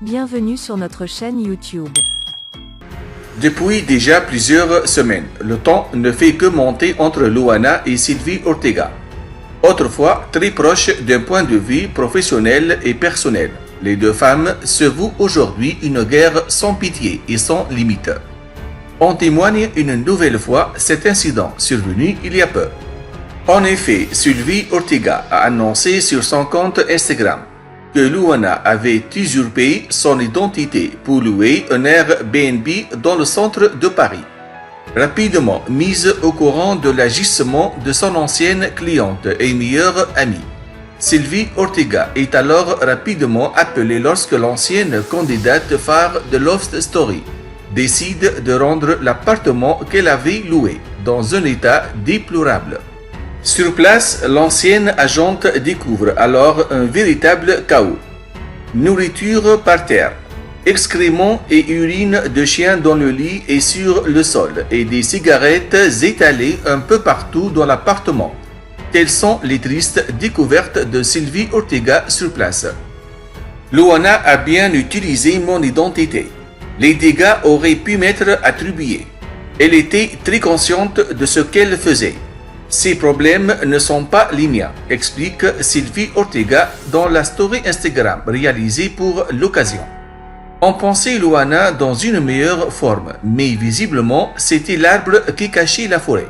Bienvenue sur notre chaîne YouTube. Depuis déjà plusieurs semaines, le temps ne fait que monter entre Luana et Sylvie Ortega. Autrefois très proches d'un point de vue professionnel et personnel, les deux femmes se vouent aujourd'hui une guerre sans pitié et sans limite. En témoigne une nouvelle fois cet incident survenu il y a peu. En effet, Sylvie Ortega a annoncé sur son compte Instagram que Luana avait usurpé son identité pour louer un Airbnb dans le centre de Paris. Rapidement mise au courant de l'agissement de son ancienne cliente et meilleure amie, Sylvie Ortega est alors rapidement appelée lorsque l'ancienne candidate phare de Love Story décide de rendre l'appartement qu'elle avait loué dans un état déplorable. Sur place, l'ancienne agente découvre alors un véritable chaos. Nourriture par terre, excréments et urine de chien dans le lit et sur le sol, et des cigarettes étalées un peu partout dans l'appartement. Telles sont les tristes découvertes de Sylvie Ortega sur place. Luana a bien utilisé mon identité. Les dégâts auraient pu m'être attribués. Elle était très consciente de ce qu'elle faisait. Ces problèmes ne sont pas les miens, explique Sylvie Ortega dans la story Instagram réalisée pour l'occasion. On pensait Luana dans une meilleure forme, mais visiblement c'était l'arbre qui cachait la forêt.